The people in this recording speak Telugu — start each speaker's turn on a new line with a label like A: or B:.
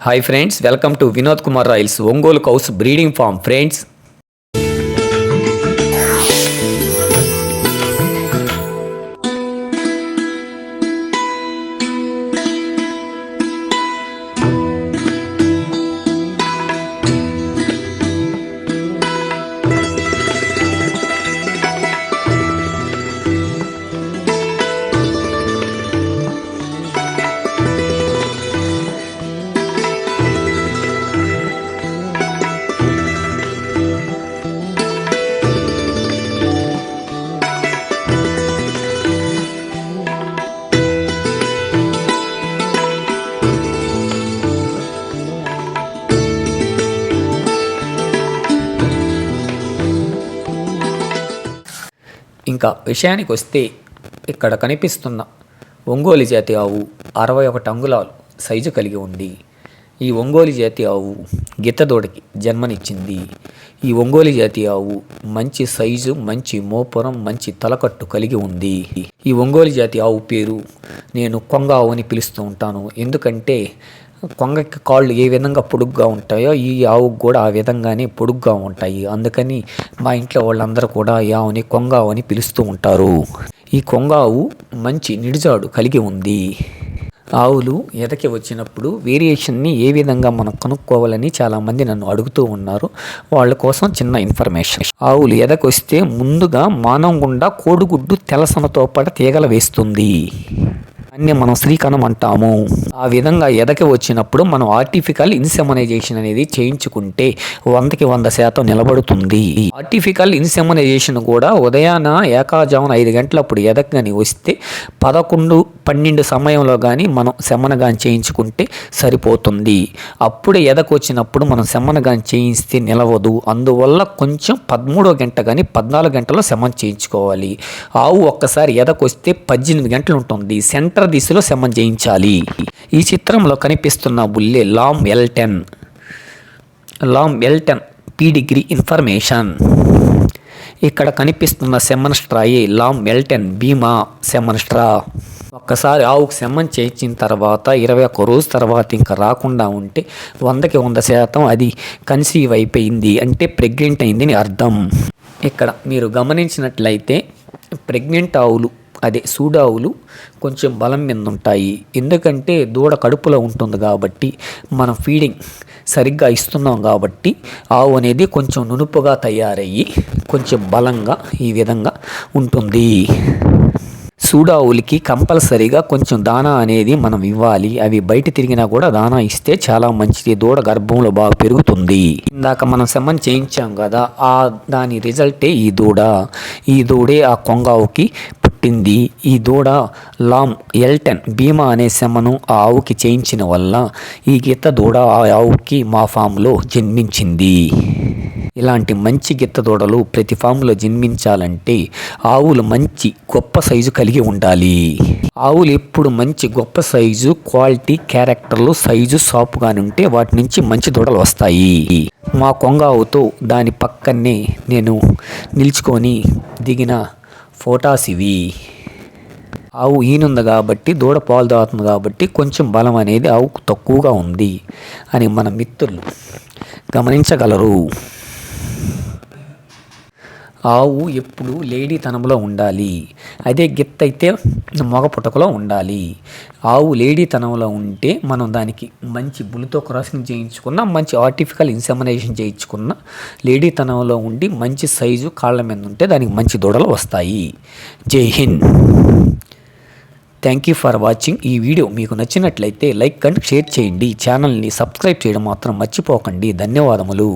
A: Hi friends, welcome to Vinod Kumar Rails Ongolu Cows Breeding Farm. Friends, ఇంకా విషయానికి వస్తే ఇక్కడ కనిపిస్తున్న ఒంగోలు జాతి ఆవు 61 అంగుళాలు సైజు కలిగి ఉంది. ఈ ఒంగోలు జాతి ఆవు గిత్తదూడకి జన్మనిచ్చింది. ఈ ఒంగోలు జాతి ఆవు మంచి సైజు, మంచి మోపురం, మంచి తలకట్టు కలిగి ఉంది. ఈ ఒంగోలు జాతి ఆవు పేరు నేను కొంగ ఆవు అని పిలుస్తూ ఉంటాను. ఎందుకంటే కొంగకి కాళ్ళు ఏ విధంగా పొడుగ్గా ఉంటాయో ఈ ఆవుకు కూడా ఆ విధంగానే పొడుగ్గా ఉంటాయి. అందుకని మా ఇంట్లో వాళ్ళందరూ కూడా ఈ ఆవుని కొంగ ఆవు అని పిలుస్తూ ఉంటారు. ఈ కొంగ ఆవు మంచి నిడిజాడు కలిగి ఉంది. ఆవులు ఎదకి వచ్చినప్పుడు వేరియేషన్ని ఏ విధంగా మనం కనుక్కోవాలని చాలామంది నన్ను అడుగుతూ ఉన్నారు. వాళ్ళ కోసం చిన్న ఇన్ఫర్మేషన్. ఆవులు ఎదకొస్తే ముందుగా మానం గుండా కోడిగుడ్డు తెల్లసనతో పాటు తీగల వేస్తుంది. అన్నీ మనం శ్రీకణం అంటాము. ఆ విధంగా ఎదకి వచ్చినప్పుడు మనం ఆర్టిఫికల్ ఇన్సెమనైజేషన్ అనేది చేయించుకుంటే 100కి 100% నిలబడుతుంది. ఆర్టిఫికల్ ఇన్సెమనైజేషన్ కూడా ఉదయాన ఏకాజామున 5 గంటలప్పుడు ఎదకు కానీ వస్తే 11-12 సమయంలో కానీ మనం సెమన కానీ చేయించుకుంటే సరిపోతుంది. అప్పుడే ఎదకు వచ్చినప్పుడు మనం సెమన కానీ చేయిస్తే నిలవదు. అందువల్ల కొంచెం 13వ గంట కానీ 14 గంటల్లో సెమన్ చేయించుకోవాలి. ఆవు ఒక్కసారి ఎదకు వస్తే 18 గంటలు ఉంటుంది. సెంటర్ దిశలో సెమన చేయించాలి. ఈ చిత్రంలో కనిపిస్తున్న బుల్లే లామ్ L10 పీడిగ్రీ ఇన్ఫర్మేషన్. ఇక్కడ కనిపిస్తున్న సెమన్ స్ట్రాయే లామ్ L10 బీమా సెమన్ స్ట్రా. ఒక్కసారి ఆవుకు సెమన్ చేయించిన తర్వాత 21 రోజు తర్వాత ఇంకా రాకుండా ఉంటే 100కి 100% అది కన్సీవ్ అయిపోయింది, అంటే ప్రెగ్నెంట్ అయిందని అర్థం. ఇక్కడ మీరు గమనించినట్లయితే ప్రెగ్నెంట్ ఆవులు, అదే సూడావులు కొంచెం బలం మీద ఉంటాయి. ఎందుకంటే దూడ కడుపులో ఉంటుంది కాబట్టి మనం ఫీడింగ్ సరిగ్గా ఇస్తున్నాం కాబట్టి ఆవు అనేది కొంచెం నునుపుగా తయారయ్యి కొంచెం బలంగా ఈ విధంగా ఉంటుంది. సూడావులకి కంపల్సరీగా కొంచెం దానా అనేది మనం ఇవ్వాలి. అవి బయట తిరిగినా కూడా దానా ఇస్తే చాలా మంచిది. దూడ గర్భంలో బాగా పెరుగుతుంది. ఇందాక మనం సెమన్ చేయించాం కదా, దాని రిజల్టే ఈ దూడ. ఈ దూడే ఆ కొంగావుకి పుట్టింది. ఈ దూడ లామ్ L10 బీమా అనే సెమను ఆ ఆవుకి చేయించిన వల్ల ఈ గిత్త దూడ ఆ ఆవుకి మా ఫామ్లో జన్మించింది. ఇలాంటి మంచి గిత్త దూడలు ప్రతి ఫామ్లో జన్మించాలంటే ఆవులు మంచి గొప్ప సైజు కలిగి ఉండాలి. ఆవులు ఎప్పుడు మంచి గొప్ప సైజు, క్వాలిటీ, క్యారెక్టర్లు, సైజు సాపుగాని ఉంటే వాటి నుంచి మంచి దూడలు వస్తాయి. మా కొంగ ఆవుతో దాని పక్కనే నేను నిల్చుకొని దిగిన ఫోటాస్ ఇవి. ఆవు ఈనుంది కాబట్టి, దూడ పాలు తాగుతుంది కాబట్టి కొంచెం బలం అనేది ఆవుకు తక్కువగా ఉంది అని మన మిత్రులు గమనించగలరు. ఆవు ఎప్పుడు లేడీతనంలో ఉండాలి. అదే గిత్త అయితే మగ పుటకలో ఉండాలి. ఆవు లేడీతనంలో ఉంటే మనం దానికి మంచి బుల్తో క్రాసింగ్ చేయించుకున్న, మంచి ఆర్టిఫికల్ ఇన్సెమినేషన్ చేయించుకున్న, లేడీతనంలో ఉండి మంచి సైజు కాళ్ళ మీద ఉంటే దానికి మంచి దూడలు వస్తాయి. జై Hind. Thank you for watching. ఈ వీడియో మీకు నచ్చినట్లయితే లైక్ అండ్ షేర్ చేయండి. ఛానల్ని సబ్స్క్రైబ్ చేయడం మాత్రం మర్చిపోకండి. ధన్యవాదములు.